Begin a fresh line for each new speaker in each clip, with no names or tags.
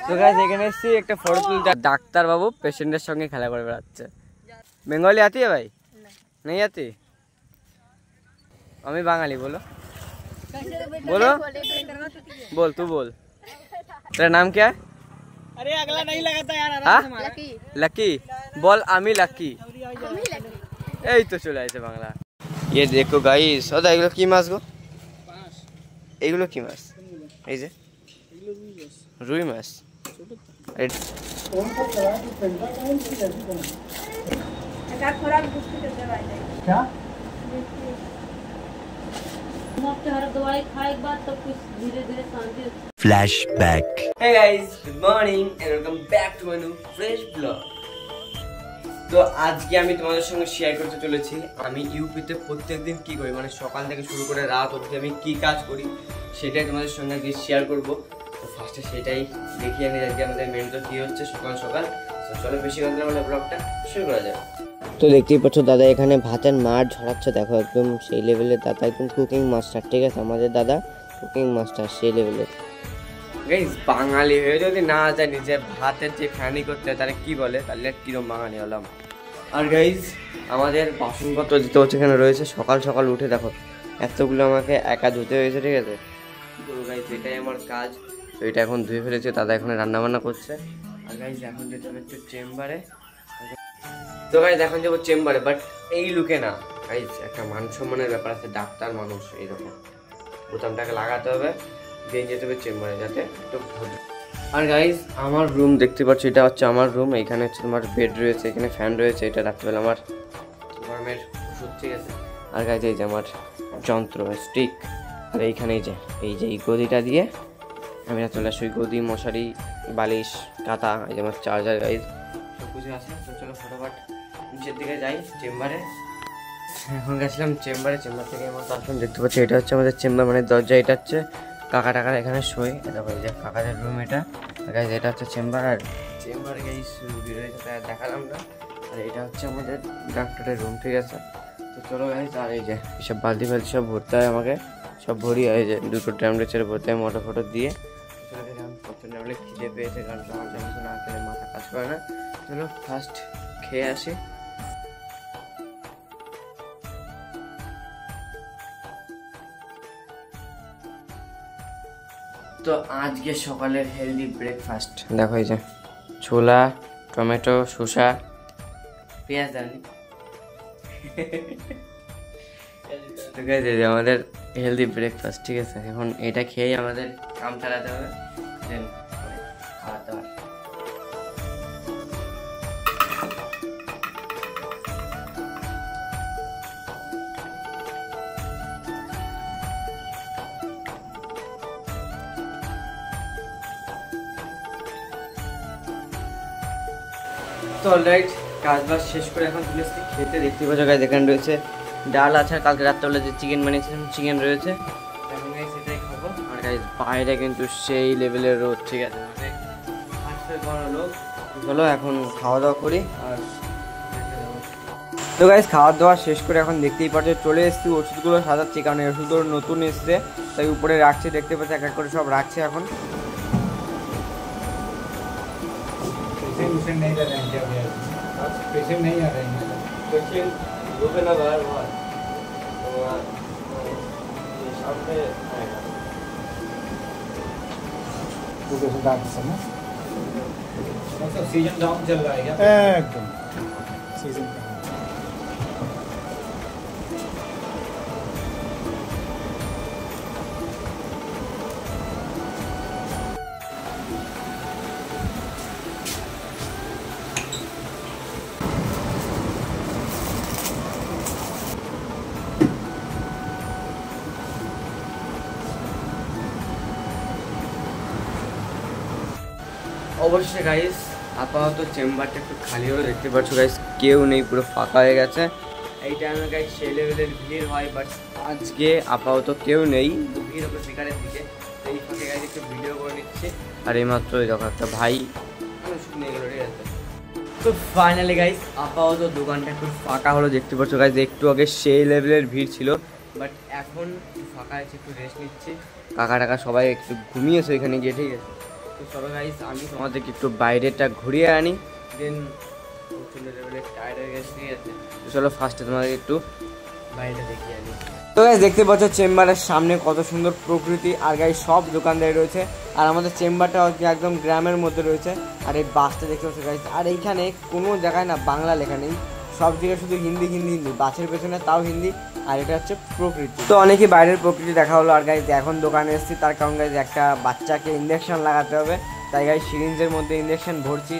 তো गाइस এখানে এসেছি একটা ফটো তুলতে। ডাক্তার বাবু পেশেন্টের সঙ্গে খেলা করে বেড়াচ্ছে। बंगाली आती है भाई? नहीं आती? আমি বাঙালি। बोलो बोलो बोल, तू बोल। तेरा नाम क्या है?
अरे अगला नहीं लगाता यार।
लकी लकी बोल। আমি লাকি। এই তো চলে আসে বাংলা। ये देखो गाइस, ওদা এগুলো কি মাছ গো? এগুলো কি মাছ? এই যে রুই মাছ। क्या flashback. Hey guys, good morning and welcome back to my new fresh blog. তো আজকে আমি তোমাদের সঙ্গে শেয়ার করতে চলেছি আমি ইউপিতে প্রত্যেকদিন কি করি, মানে সকাল থেকে শুরু করে রাত অবধি আমি কি কাজ করি সেটাই তোমাদের সঙ্গে আজকে শেয়ার করব। তো ফার্স্টে সেটাই দেখিয়ে নিই আজকে আমাদের মেন তো কী হচ্ছে সকাল সকাল। তো চলো বেশি কথা বলে ব্লগটা শুরু করা যাক। তো দেখতেই পাচ্ছ দাদা এখানে ভাতের মার ঝরাচ্ছে, দেখো একদম সেই লেভেলের দাদা, একদম কুকিং মাস্টার। ঠিক আছে, আমাদের দাদা কুকিং মাস্টার সেই লেভেলের। গাইস বাঙালি হয়ে যদি না জানি যে ভাতের যে ফ্যানি করতে হয় তাহলে কি বলে, তাহলে কিরম বাঙালি হলাম। আর গাইস আমাদের বাসনপত্র দিতে হচ্ছে, এখানে রয়েছে। সকাল সকাল উঠে দেখো এতগুলো আমাকে একা ধুতে হয়েছে। ঠিক আছে, তো গাইস এটাই আমার কাজ। তো এটা এখন ধুয়ে ফেলেছে, দাদা এখন রান্না বান্না করছে। আর গাইস এখন যেতে হবে একটু চেম্বারে। তো গাইস এখন যাবো চেম্বারে, বাট এই লুকে না গাইস, একটা মান সম্মানের ব্যাপার আছে। ডাক্তার মানুষ এইরকম বোতামটাকে লাগাতে হবে, দিয়ে যেতে হবে চেম্বারে যাতে একটু। আর গাইস আমার রুম দেখতে পাচ্ছ, এটা হচ্ছে আমার রুম। এখানে হচ্ছে তোমার বেড রয়েছে, এখানে ফ্যান রয়েছে, এটা রাত্রিবেলা আমার গরমের ওষুধ। ঠিক আছে, আর গাইস এই যে আমার যন্ত্র স্টিক। আর এইখানে এই যে এই গদিটা দিয়ে আমি রাত্রিবেলা শুই। গদি, মশারি, বালিশ, কাঁথা, এই যে আমার চার্জার গাইস সব কিছু আছে। তো চলো ফটোফট নিচের দিকে যাই চেম্বারে। এখন গেছিলাম চেম্বারে, চেম্বার থেকে আমার আসলাম। দেখতে পাচ্ছি এটা হচ্ছে আমাদের চেম্বার, মানে দরজা। এটা হচ্ছে কাকা টাকার এখানে শোয়। এটা হয়ে যায় কাকাদের রুম। এটা গাইজ এটা হচ্ছে চেম্বার। আর চেম্বার গাইজ রুগী রয়েছে তাই দেখালাম না। আর এটা হচ্ছে আমাদের ডাক্তারের রুম। ঠিক আছে, তো চলো গাইজ। আর এই যে এসব বালতি ফালতি সব ভরতে হয় আমাকে, সব ভরি। এই যে দুটো ট্যাবলেটের ভরতে হয় মোটো ফটো দিয়ে। প্রথমে খিদে পেয়েছে, কারণ আমার যেমন না খেলে মাথা কাজ করে না। চলো ফার্স্ট খেয়ে আসি। তো আজকে সকালের হেলদি ব্রেকফাস্ট দেখো, এই যে ছোলা, টমেটো, শসা, পেঁয়াজ দানি। ঠিক আছে, আমাদের হেলদি ব্রেকফাস্ট। ঠিক আছে, এখন এটা খেয়েই আমাদের কাম চালাতে হবে, দেন খাওয়া দাওয়া। তো অলরাইট কাজ বাজ শেষ করে এখন চলে এসেছি খেতে। দেখতে পাচ্ছ গাইস এখানে রয়েছে ডাল আছে, আর কালকে রাত্রেবেলা যে চিকেন বানিয়েছিলাম চিকেন রয়েছে, এখন গাইস সেটাই খাবো। আর গাইস বাইরে কিন্তু সেই লেভেলের রোদ। ঠিক আছে, মানে লোক। চলো এখন খাওয়া দাওয়া করি। আর তো গাইস খাওয়া দাওয়া শেষ করে এখন দেখতেই পাচ্ছ চলে এসেছি ওষুধগুলো সাজাচ্ছি, কারণ এই ওষুধগুলো নতুন এসছে তাই উপরে রাখছি। দেখতে পাচ্ছি এক এক করে সব রাখছে এখন।
पेशेंट नहीं रहेंगे अभी, पेशेंट नहीं आ रहे हैं।
पेशेंट रुके ना बाहर वहाँ, तो वहाँ ये शाम पे आएगा।
तो पेशेंट आ समय मतलब सीजन डाउन चल रहा है क्या? एकदम सीजन का।
অবশ্যই গাইস আপাতত চেম্বারটা একটু খালি হলো। দেখতে পাচ্ছ গাইস কেউ নেই, পুরো ফাঁকা হয়ে গেছে। এই টাইমে গাইস সেই লেভেলের ভিড় হয়, বাট আজকে আপাতত কেউ নেই। ভিড় হবে বিকালের দিকে, এই ফাঁকে গাইস একটু ভিডিও করে নিচ্ছে। আর এইমাত্র দেখো একটা ভাই ওষুধ নিয়ে গেলো। ঠিক আছে, তো ফাইনালি গাইস আপাতত দোকানটা একটু ফাঁকা হলো। দেখতে পাচ্ছ গাইস একটু আগে সেই লেভেলের ভিড় ছিল, বাট এখন ফাঁকা আছে, একটু রেস্ট নিচ্ছে। কাকা টাকা সবাই একটু ঘুমিয়েছে এখানে গিয়ে। ঠিক আছে, তো চলো গাইস আমি তোমাদেরকে একটু বাইরেটা ঘুরিয়ে আনি, দেন প্রচন্ড লেভেলের টায়ার্ড হয়ে গেছে, ঠিক আছে। তো চলো ফার্স্টে তোমাদেরকে একটু বাইরেটা দেখিয়ে আনি। তো গাইস দেখতে পাচ্ছ চেম্বারের সামনে কত সুন্দর প্রকৃতি, আর গাইস সব দোকানদারি রয়েছে, আর আমাদের চেম্বারটা একদম গ্রামের মধ্যে রয়েছে। আর এই বাসটা দেখতে পাচ্ছ গাইস, আর এইখানে কোনো জায়গায় না বাংলা লেখা নেই, সব জায়গায় শুধু হিন্দি হিন্দি হিন্দি, বাসের পেছনে তাও হিন্দি। আর এটা হচ্ছে প্রকৃতি। তো অনেকে বাইরের প্রকৃতি দেখা হলো, আর গাইস এখন দোকানে এসেছি, তার কারণ গাইস একটা বাচ্চাকে ইঞ্জেকশন লাগাতে হবে, তাই গাইস সিরিঞ্জের মধ্যে ইঞ্জেকশন ভরছি।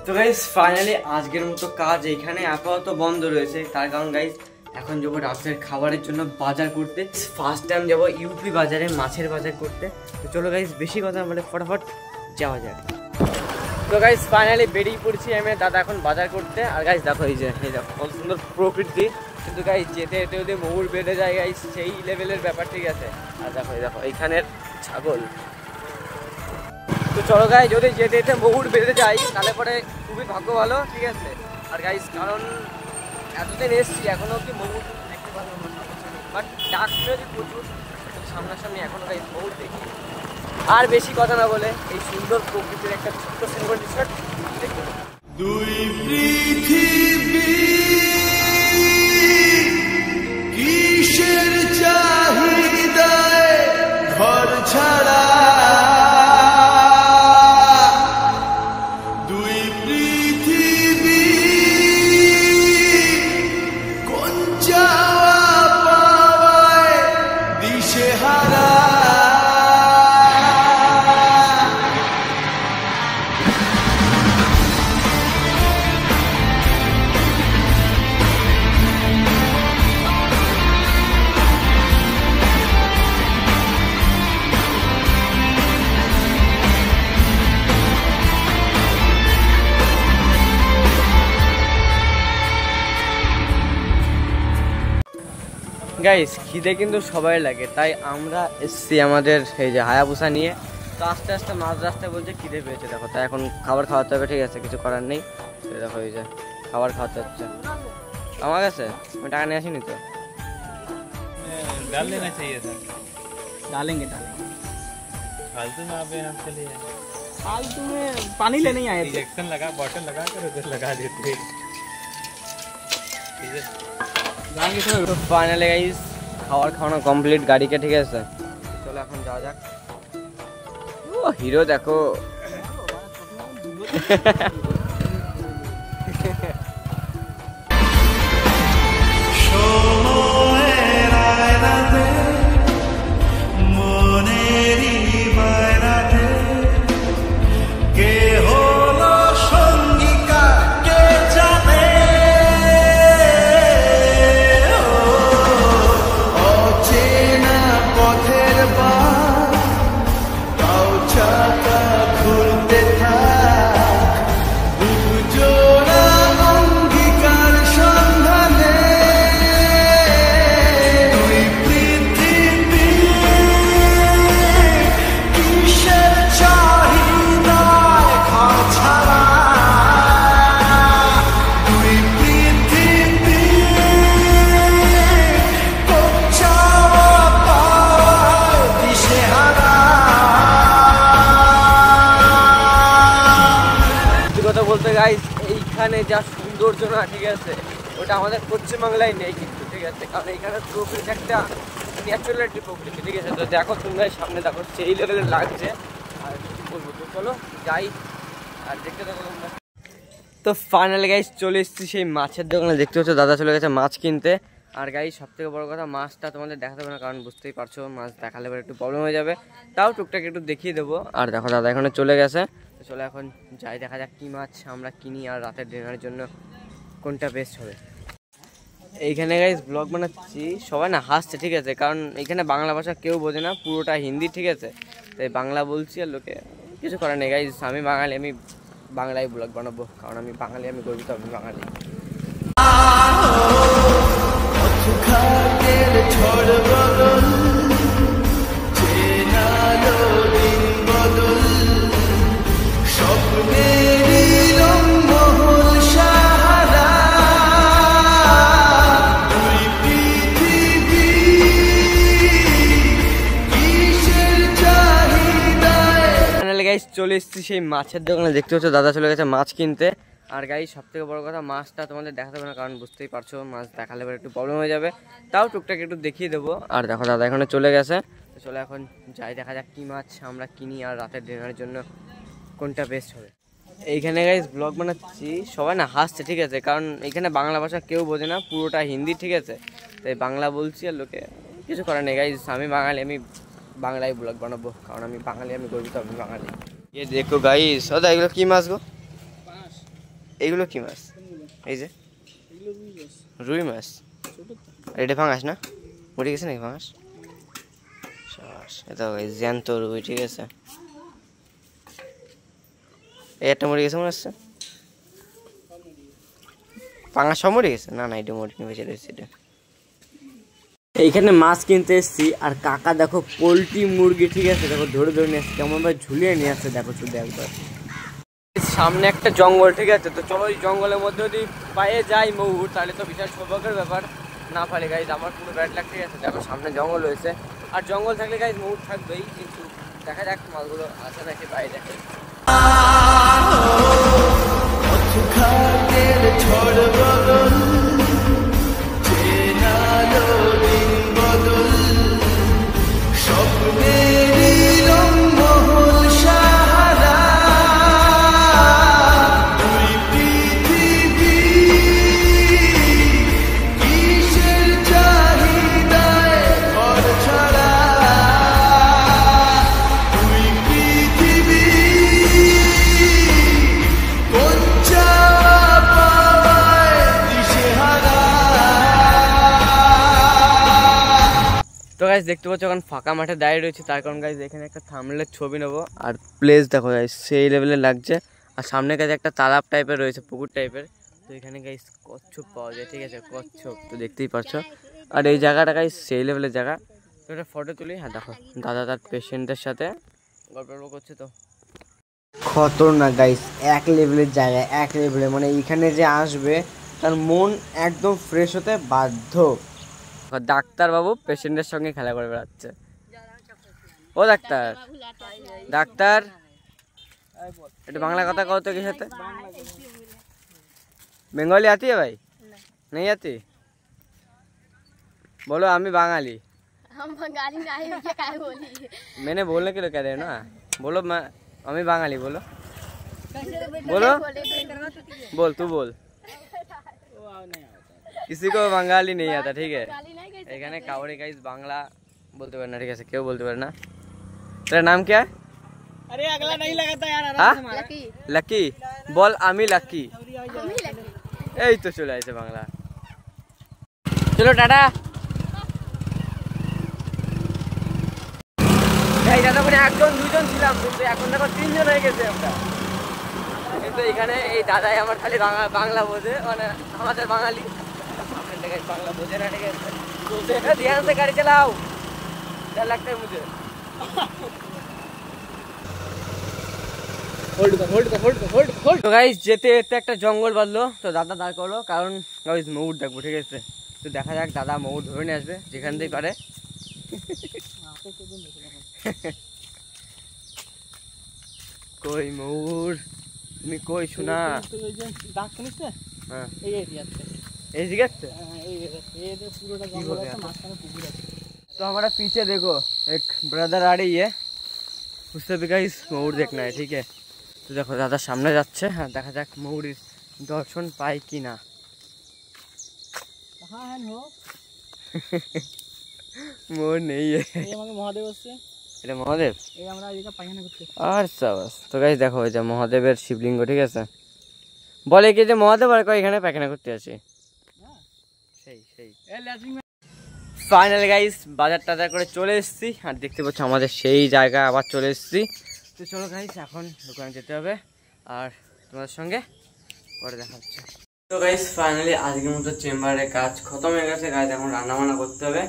তো গাইস ফাইনালি আজকের মতো কাজ এইখানে আপাতত বন্ধ রয়েছে, তার কারণ গাইস এখন যাবো রাতের খাবারের জন্য বাজার করতে। ফার্স্ট টাইম যাবো ইউপি বাজারে মাছের বাজার করতে। তো চলো গাইস বেশি কথা বলে ফটাফট যাওয়া যাক। তো গাইস ফাইনালি বেরিয়ে পড়ছি আমি দাদা এখন বাজার করতে। আর গাইস দেখো এই দেখো কত সুন্দর প্রকৃতি, কিন্তু গাইস যেতে যেতে যদি ময়ূর বেঁধে যায় গাইস সেই লেভেলের ব্যাপার, ঠিক আছে। আর দেখো এইখানের ছাগল। তো চলো গাইস যদি যেতে যেতে ময়ূর বেঁধে যায় তাহলে পরে খুবই ভাগ্য ভালো, ঠিক আছে। আর গাইস কারণ এতদিন এসছি এখনো কি ময়ূর দেখতে পারবো না, বাট ডাক শুনেছি প্রচুর, সামনাসামনি এখনো গাইস ময়ূর দেখি। আর বেশি কথা না বলে এই সুন্দর প্রকৃতির একটা ছোট্ট সিনেমার টি-শার্ট দেখতে।
দুই পৃথিবী কিসের চাহিদায় ঘর ছাড়া, দুই পৃথিবী কোন চাওয়া পাওয়ায় দিশেহারা।
গাইস খিদে কিন্তু সবাই লাগে, তাই আমরা এসছি আমাদের এই যে হায়াবুসা নিয়ে। তো আস্তে আস্তে মাঝ রাস্তায় বলছে খিদে পেয়েছে, দেখো তাই এখন খাবার খাওয়াতে হবে, ঠিক আছে, কিছু করার নেই। দেখো এই যে খাবার খাওয়াতে হচ্ছে আমার কাছে, আমি টাকা নিয়ে আসিনি তো।
डाल लेना चाहिए था।
डालेंगे
फालतू में आप यहाँ चले जाए,
फालतू में पानी लेने ही आए थे।
इंजेक्शन लगा बॉटल लगा कर उधर लगा देते। ठीक है
जाएंगे तो
ফাইনালি গাইস খাবার খাওয়ানো কমপ্লিট গাড়িকে, ঠিক আছে। চলো এখন যাওয়া যাক। ও হিরো দেখো।
সময়ের আয়নাতে মনেরই বায়নাতে কে হলো সঙ্গিকা কে জানে, অচেনা পথের বাস তাও চাকা ঘুরতে থাক, দুজোড়া অঙ্গীকার সন্ধানে, দুই পৃথিবী কিসের চাহিদায় ঘর ছাড়া, দুই পৃথিবী কোন চাওয়া পাওয়ায় দিশেহারা।
সত্যি কথা বলতে গাইস এইখানে যা সৌন্দর্য না, ঠিক আছে, ওটা আমাদের পশ্চিমবাংলায় নেই কিন্তু, ঠিক আছে, কারণ এইখানে প্রকৃতি একটা ন্যাচুরাল একটি প্রকৃতি, ঠিক আছে। তো দেখো তোমরা সামনে দেখো সেই লেভেলের লাগছে, আর কি বলবো। তো চলো যাই আর দেখতে থাকো তোমরা। তো ফাইনালি গাইস চলে এসেছি সেই মাছের দোকানে, দেখতে হচ্ছে দাদা চলে গেছে মাছ কিনতে। আর গাইস সব থেকে বড় কথা মাছটা তোমাদের দেখাতে হবে না, কারণ বুঝতেই পারছো মাছ দেখালে এবার একটু প্রবলেম হয়ে যাবে, তাও টুকটাক একটু দেখিয়ে দেবো। আর দেখো দাদা এখানে চলে গেছে, তো চলো এখন যাই দেখা যাক কী মাছ আমরা কিনি আর রাতের ডিনারের জন্য কোনটা বেস্ট হবে। এইখানে গাইস ব্লগ বানাচ্ছি, সবাই না হাসছে ঠিক আছে, কারণ এখানে বাংলা ভাষা কেউ বোঝে না, পুরোটা হিন্দি ঠিক আছে, তাই বাংলা বলছি আর লোকে কিছু করার নেই গাইস। আমি বাঙালি, আমি বাংলায় ব্লগ বানাবো, কারণ আমি বাঙালি, আমি গর্বিত, আমি বাঙালি। চলে এসেছি সেই মাছের দোকানে, দেখতে হচ্ছে দাদা চলে গেছে মাছ কিনতে। আর গাইস সব থেকে বড় কথা, মাছটা তোমাদের দেখাতে হবে না, কারণ বুঝতেই পারছো মাছ দেখালে পরে একটু প্রবলেম হয়ে যাবে, তাও টুকটাক একটু দেখিয়ে দেবো। আর দেখো দাদা এখানে চলে গেছে, তো চলে এখন যাই, দেখা যাক কী মাছ আমরা কিনি আর রাতের ডিনারের জন্য কোনটা বেস্ট হবে। এইখানে গাইস ব্লগ বানাচ্ছি, সবাই না হাসছে ঠিক আছে, কারণ এখানে বাংলা ভাষা কেউ বোঝে না, পুরোটা হিন্দি ঠিক আছে, তাই বাংলা বলছি আর লোকে কিছু করার নেই গাইস। আমি বাঙালি, আমি বাংলায় ব্লগ বানাবো, কারণ আমি বাঙালি, আমি গর্বিত, আমি বাঙালি। ये देखो गाइस, দাদা এগুলো কি মাছ গো? এগুলো কি মাছ? এই যে রুই মাছ, এটা ফাঙাস না? মরে গেছে নাকি ফাঙাস? এটা জ্যান্ত রুই ঠিক আছে, এই একটা মরে গেছে মনে হচ্ছে, ফাঙাস সব মরে গেছে? না না, এটা মরে বেঁচে রয়েছে। এটা এইখানে মাছ কিনতে এসেছি, আর কাকা দেখো পোলট্রি মুরগি ঠিক আছে, দেখো ধরে ধরে নিয়ে আসছে, কেমন ভাবে ঝুলিয়ে নিয়ে আসছে দেখো শুধু একবার। সামনে একটা জঙ্গল ঠিক আছে, তো চলো এই জঙ্গলের মধ্যে যদি পায়ে যাই ময়ূর, তাহলে তো বিশাল সৌভাগ্যের ব্যাপার, না পারে গাইজ আমার পুরো ব্যাড লাগ ঠিক আছে। দেখো সামনে জঙ্গল রয়েছে, আর জঙ্গল থাকলে গাইজ ময়ূর থাকবেই, কিন্তু দেখা যাক মাছগুলো আছে নাকি পায়ে দেখে। তো গাইজ দেখতে পাচ্ছ এখন ফাঁকা মাঠে দাঁড়িয়ে রয়েছে, তার কারণ গাইজ এখানে একটা থাম্বনেলের ছবি নেবো, আর প্লেস দেখো গাইজ সেই লেভেলে লাগছে, আর সামনে গাইজ একটা তালাব টাইপের রয়েছে, পুকুর টাইপের, তো এখানে গাইজ কচ্ছপ পাওয়া যায় ঠিক আছে, কচ্ছপ তো দেখতেই পারছো, আর এই জায়গাটা গাইজ সেই লেভেলের জায়গা। তো একটা ফটো তুলি, হ্যাঁ দেখো দাদা তার পেশেন্টের সাথে গল্প করছে, তো খতরনাক গাইজ, এক লেভেলের জায়গা, এক লেভেলের, মানে এখানে যে আসবে তার মন একদম ফ্রেশ হতে বাধ্য। ডাক্তার বাবু পেশেন্টের সঙ্গে খেলা করে বেড়াচ্ছে। ও ডাক্তার, ডাক্তার একটু বাংলা কথা কও তো, কি সাথে বেঙ্গলি আती है भाई? नहीं आती? बोलो আমি বাঙালি।
हम बंगाली नहीं है, क्या बोली?
मैंने बोलने के लिए कह रहे हो ना, बोलो मैं আমি বাঙালি, बोलो बोलो, बोल तू बोल। किसी को बंगाली नहीं आता ठीक है, এখানে কাউরে গাইস বাংলা বলতে পারে না ঠিক আছে, কেউ বলতে পারে না। तेरा नाम क्या है?
अरे अगला नहीं लगाता यार,
लकी
लकी बोल, আমি লাকি,
हम ही लकी।
এই তো চলে আসে বাংলা। চলো টাটা। এই দাদা মানে একজন দুজন ছিলাম, কিন্তু এখন দেখো তিনজন হয়ে গেছে আমরা, কিন্তু এখানে এই দাদাই আমার খালি বাংলা বোঝে, মানে আমাদের বাঙালি बांग्ला बोझे ना ठीक है, तो देखा ध्यान से गाड़ी चलाओ, डर लगता है मुझे। तो गाइस যেতে যেতে একটা জঙ্গল বাঁধলো, তো দাদা দাঁড় করলো, কারণ গাইস ময়ূর দেখবো ঠিক আছে, তো দেখা যাক দাদা ময়ূর ধরে নিয়ে আসবে যেখান থেকে পারে। কই ময়ূর, তুমি কই শোনা?
ডাক শুনিস তো?
হ্যাঁ
এই এরিয়াতে,
এই জিজ্ঞাসা
ये पूरा जंगल है, मास्टर पुकुर है।
तो हमारा पीछे देखो एक ब्रदर आ रही है, उससे भी गाइस मयूर देखना है ठीक है। तो देखो दादा सामने যাচ্ছে, হ্যাঁ দেখা যাক ময়ূরের দর্শন পাই কি না।
कहाँ है वो?
ময়ূর নেই है,
ये हमारे महादेव से,
এটা মহাদেব,
ये আমরা এদিকে পায়খানা করতে।
আর সাবাস। তো গাইস দেখো এই যে মহাদেবের শিবলিঙ্গ ঠিক আছে, বলে কি যে মহাদেব আর কই এখানে পায়খানা করতে আসে, ফাইনালি গাইস বাজার টাজার করে চলে এসেছি আর দেখতে পাচ্ছ আমাদের সেই জায়গায় আবার চলে এসেছি। তো চলো গাইস এখন দোকানে যেতে হবে আর তোমাদের সঙ্গে পরে দেখা হচ্ছে। তো গাইস ফাইনালি আজকের মতো চেম্বারের কাজ খতম হয়ে গেছে গাইস, এখন রান্না বান্না করতে হবে।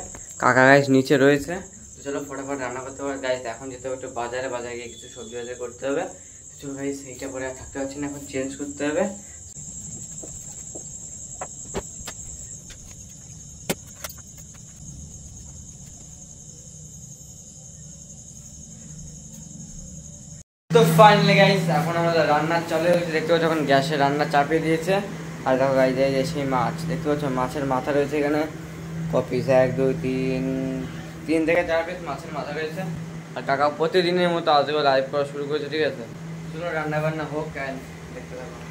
কাকা গাইস নিচে রয়েছে, তো চলো ফটাফট রান্না করতে হবে গাইস। এখন যেতে হবে একটু বাজারে গিয়ে কিছু সবজি বাজার করতে হবে। তো চলো গাইস সেইটা পরে আর থাকতে পারছি না, এখন চেঞ্জ করতে হবে। তো ফাইনালি গাইস এখন আমাদের রান্নার চলে হচ্ছে, দেখতে পাচ্ছ এখন গ্যাসে রান্না চাপিয়ে দিয়েছে। আর দেখো গাইস এই যে সেই মাছ দেখতে পাচ্ছ, মাছের মাথা রয়েছে এখানে কপিস 1 2 3 থেকে 4 পিস মাছের মাথা রয়েছে। আর কাকা প্রতিদিনের মতো আজকে লাইভ করা শুরু করেছে, ঠিক আছে। চলো রান্না বান্না হোক, দেখতে থাকো।